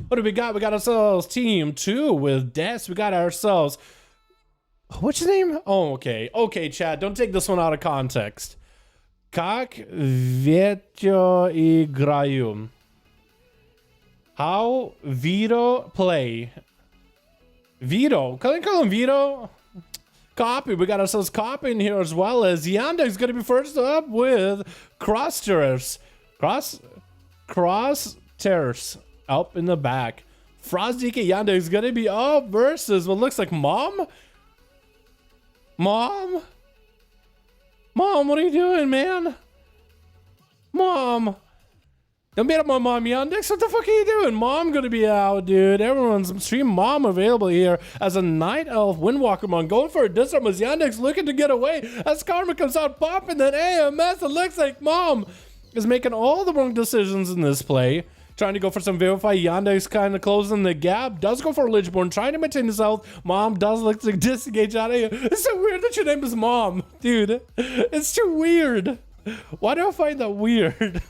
What do we got? We got ourselves team 2 with Des. We got ourselves... What's his name? Oh, okay. Okay, chat. Don't take this one out of context. Как Vito играю? How Vito play? Vito? Can I call him Vito? Copy. We got ourselves Copy in here as well as Yandex going to be first up with Cross Terrors. Cross Terrors up in the back. Frost DK Yandex going to be up versus what looks like Mom? Mom, what are you doing, man? Mom. Don't beat up my mom, Yandex. What the fuck are you doing? Mom gonna be out, dude. Everyone's stream Mom available here as a Night Elf Windwalker Mon. Going for a disarm as Yandex looking to get away. As Karma comes out popping that AMS, it looks like Mom is making all the wrong decisions in this play. Trying to go for some Verify. Yandex kind of closing the gap. Does go for Lichborn. Trying to maintain his health. Mom does look to disengage out of here. It's so weird that your name is Mom, dude. It's too weird. Why do I find that weird?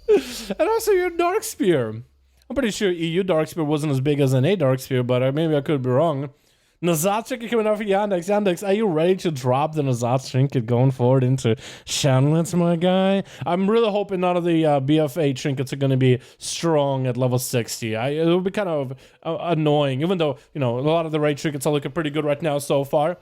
And also your Dark Spear. I'm pretty sure EU Dark Spear wasn't as big as an A Dark Spear, but maybe I could be wrong. Nazat Trinket coming out for Yandex. Yandex, are you ready to drop the Nazat Trinket going forward into Shadowlands, my guy? I'm really hoping none of the BFA trinkets are going to be strong at level 60. It would be kind of annoying, even though, you know, a lot of the raid trinkets are looking pretty good right now so far.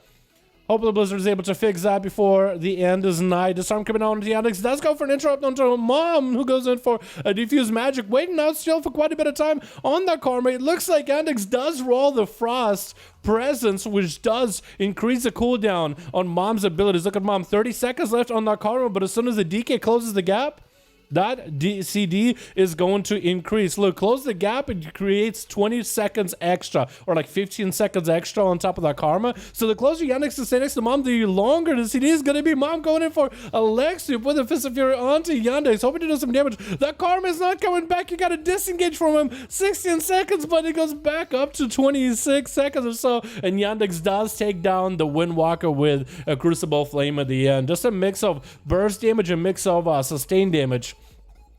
Hopefully Blizzard is able to fix that before the end is nigh. Disarm coming out onto Yandex. Does go for an interrupt onto Mom, who goes in for a Diffuse Magic. Waiting out still for quite a bit of time on that Karma. It looks like Yandex does roll the Frost Presence, which does increase the cooldown on Mom's abilities. Look at Mom, 30 seconds left on that Karma, but as soon as the DK closes the gap, that CD is going to increase. Look, close the gap, it creates 20 seconds extra, or like 15 seconds extra on top of that Karma. So the closer Yandex to stay next to Mom, the longer the CD is going to be. Mom going in for Alexia with a Fist of Fury onto Yandex, hoping to do some damage. That Karma is not coming back. You got to disengage from him. 16 seconds, but it goes back up to 26 seconds or so. And Yandex does take down the Windwalker with a Crucible Flame at the end. Just a mix of burst damage and mix of sustained damage.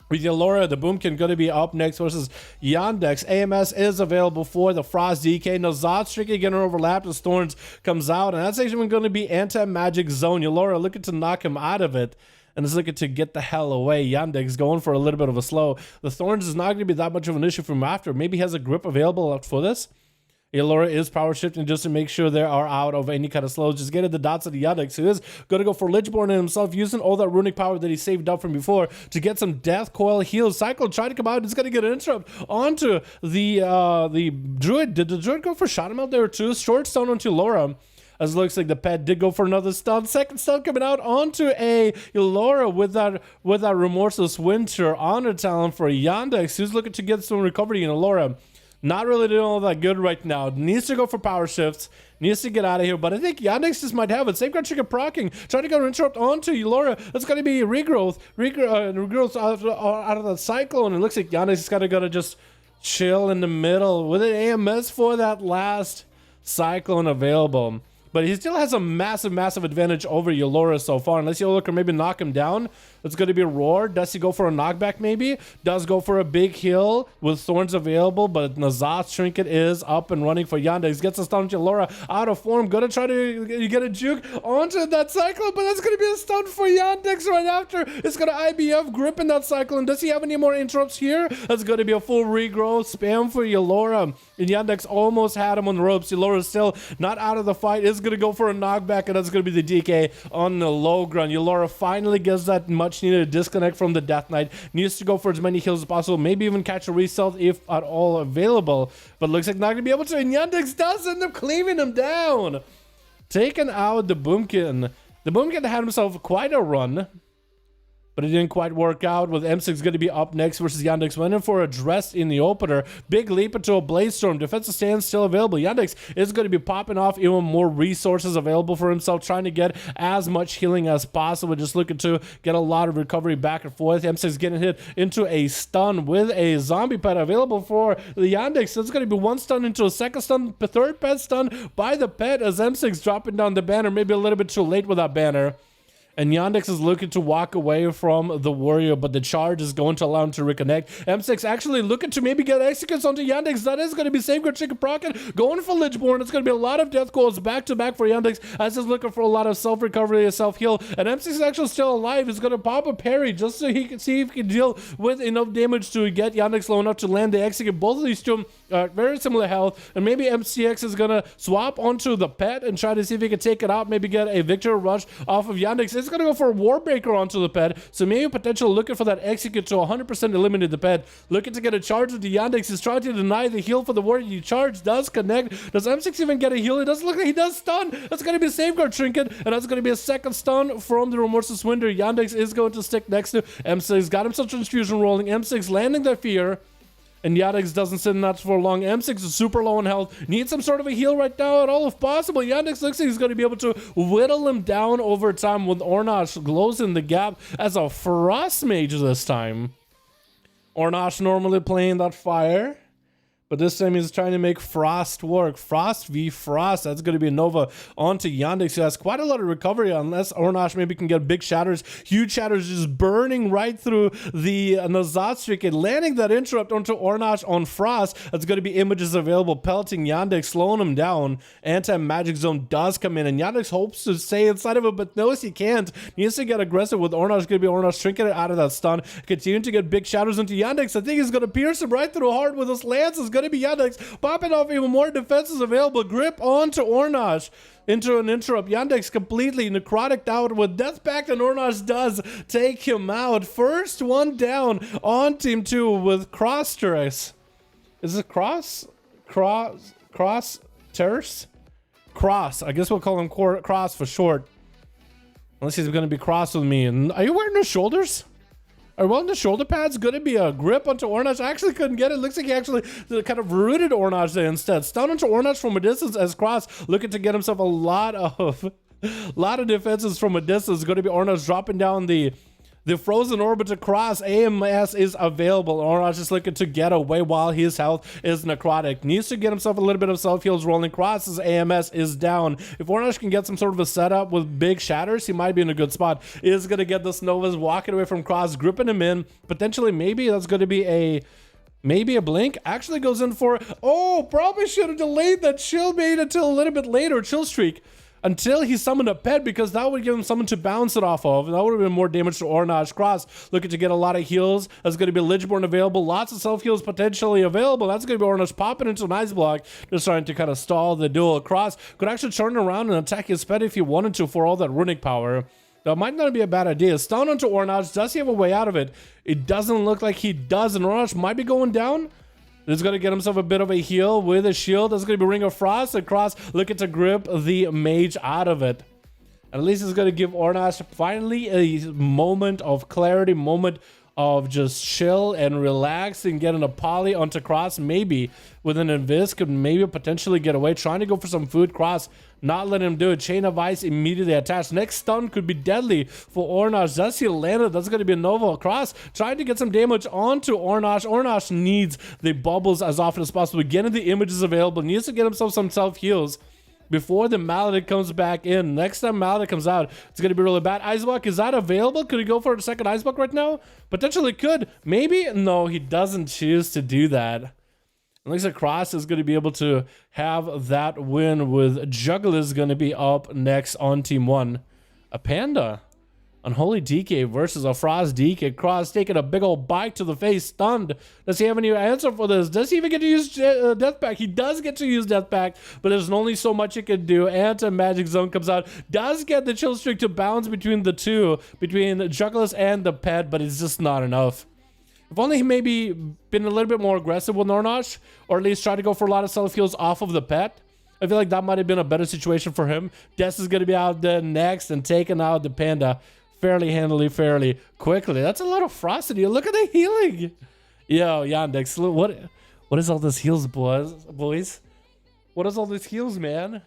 With Yalora, the Boomkin going to be up next versus Yandex. AMS is available for the Frost DK. Nazat Trinket getting overlapped as Thorns comes out. And that's actually going to be Anti-Magic Zone. Yalora looking to knock him out of it. And is looking to get the hell away. Yandex going for a little bit of a slow. The Thorns is not going to be that much of an issue from after. Maybe he has a grip available for this. Yalora is power shifting just to make sure they are out of any kind of slows. Just getting the dots of the Yandex, who is going to go for Lichborn and himself, using all that runic power that he saved up from before to get some Death Coil heals. Cycle trying to come out. He's going to get an interrupt onto the Druid. Did the Druid go for Shadow Melt there too? Short stone onto Laura. As it looks like the pet did go for another stun. Second stun coming out onto a Laura with that Remorseless Winter honor talent for Yandex, who's looking to get some recovery in Laura. Not really doing all that good right now. Needs to go for power shifts. Needs to get out of here. But I think Yandex just might have it. Safeguard Trigger procking. Trying to go interrupt onto Laura. That's going to be regrowth. Regrowth out of the Cyclone. It looks like Yandex is going to just chill in the middle with an AMS for that last Cyclone available. But he still has a massive advantage over Yalora so far. Unless Yalora can maybe knock him down. It's going to be a Roar. Does he go for a knockback maybe? Does go for a big heal with Thorns available. But Nazat's Trinket is up and running for Yandex. Gets a stun on Yalora out of form. Going to try to get a juke onto that Cyclone. But that's going to be a stun for Yandex right after. It's going to IBF gripping that Cyclone. Does he have any more interrupts here? That's going to be a full regrowth. Spam for Yalora. And Yandex almost had him on the ropes. Yalora's still not out of the fight. Is going to go for a knockback, and that's going to be the DK on the low ground. Yalora finally gets that much needed disconnect from the Death Knight. Needs to go for as many heals as possible. Maybe even catch a result if at all available. But looks like not going to be able to. And Yandex does end up cleaving him down. Taking out the Boomkin. The Boomkin had himself quite a run. But it didn't quite work out with M6 going to be up next versus Yandex. Went in for a dress in the opener. Big leap into a Blaze Storm. Defensive stand still available. Yandex is going to be popping off even more resources available for himself. Trying to get as much healing as possible. Just looking to get a lot of recovery back and forth. M6 getting hit into a stun with a zombie pet available for the Yandex. So it's going to be one stun into a second stun. Third pet stun by the pet as M6 dropping down the banner. Maybe a little bit too late with that banner. And Yandex is looking to walk away from the warrior, but the charge is going to allow him to reconnect. M6 actually looking to maybe get executes onto Yandex. That is going to be Safeguard Chicken Procket going for Lichborn. It's going to be a lot of death calls back to back for Yandex as he's looking for a lot of self-recovery and self-heal. And M6 is actually still alive. He's going to pop a parry just so he can see if he can deal with enough damage to get Yandex low enough to land the execute. Both of these two are very similar health. And maybe MCX is going to swap onto the pet and try to see if he can take it out. Maybe get a victory rush off of Yandex. It's going to go for a Warbreaker onto the pet. So maybe potential looking for that execute to 100% eliminate the pet. Looking to get a charge with the Yandex. He's trying to deny the heal for the warrior. The charge does connect. Does M6 even get a heal? It doesn't look like he does stun. That's going to be a Safeguard Trinket. And that's going to be a second stun from the Remorseless Winder. Yandex is going to stick next to M6. Got himself Transfusion rolling. M6 landing the fear. And Yandex doesn't sit in that for long. M6 is super low in health. Needs some sort of a heal right now at all if possible. Yandex looks like he's going to be able to whittle him down over time with Ornash closing the gap as a Frost Mage this time. Ornash normally playing that fire. But this time he's trying to make Frost work. Frost v Frost. That's going to be Nova onto Yandex, who has quite a lot of recovery unless Ornash maybe can get big shatters. Huge shatters just burning right through the Nazat streak and landing that interrupt onto Ornash on Frost. That's going to be images available. Pelting Yandex, slowing him down. Anti-magic zone does come in and Yandex hopes to stay inside of it, but knows he can't. Needs to get aggressive with Ornash. Going to be Ornash shrinking it out of that stun. Continuing to get big shatters into Yandex. I think he's going to pierce him right through hard with his lance. It's going to be Yandex popping off even more defenses available. Grip onto Ornash into an interrupt. Yandex completely necrotic out with Death Pact, and Ornash does take him out. First one down on team 2 with Cross Terrace. Is it Cross? Terrace? Cross. I guess we'll call him Cross for short. Unless he's going to be cross with me. And are you wearing the shoulders? Are well, the shoulder pads going to be a grip onto Ornash? I actually couldn't get it. Looks like he actually kind of rooted Ornash there instead. Stun onto Ornash from a distance as Cross looking to get himself a lot of defenses from a distance. Going to be Ornash dropping down the frozen orb to Cross. AMS is available. Ornash is looking to get away while his health is necrotic. Needs to get himself a little bit of self-heals rolling. Cross's AMS is down. If Ornash can get some sort of a setup with big shatters, he might be in a good spot. Is going to get this Nova's walking away from Cross, gripping him in. Potentially, maybe that's going to be a blink. Actually goes in for, oh, probably should have delayed that chill bait until a little bit later. Chill streak. Until he summoned a pet, because that would give him someone to bounce it off of. That would have been more damage to Ornash. Cross looking to get a lot of heals. That's going to be Lichborn available. Lots of self-heals potentially available. That's going to be Ornash popping into an ice block. Just trying to kind of stall the duel. Cross could actually turn around and attack his pet if he wanted to for all that runic power. That might not be a bad idea. Stun onto Ornash. Does he have a way out of it? It doesn't look like he does. And Ornash might be going down. He's going to get himself a bit of a heal with a shield. That's going to be Ring of Frost. And Cross looking to grip the mage out of it. At least it's going to give Ornash finally a moment of clarity, moment of just chill and relax and getting a poly onto Cross. Maybe with an Invis could maybe potentially get away. Trying to go for some food. Cross not letting him do it. Chain of Ice immediately attached. Next stun could be deadly for Ornash. Does he land it? That's going to be a Nova. Cross trying to get some damage onto Ornash. Ornash needs the bubbles as often as possible. Getting the images available. Needs to get himself some self-heals before the Malady comes back in. Next time Malady comes out, it's going to be really bad. Iceblock, is that available? Could he go for a second Iceblock right now? Potentially could. Maybe? No, he doesn't choose to do that. It looks like Cross is going to be able to have that win with Juggler is going to be up next on Team 1. A Panda. Unholy DK versus a Frost DK. Cross taking a big old bite to the face, stunned. Does he have any answer for this? Does he even get to use Death Pact? He does get to use Death Pact, but there's only so much he can do. Anti-magic zone comes out. Does get the chill streak to bounce between the two, between Jugglers and the pet, but it's just not enough. If only he maybe been a little bit more aggressive with Ornash, or at least try to go for a lot of self-heals off of the pet. I feel like that might have been a better situation for him. Des is going to be out there next and taking out the Panda fairly handily, fairly quickly. That's a lot of frosty. Look at the healing. Yo, Yandex, what is all this heals, boys? What is all this heals, man?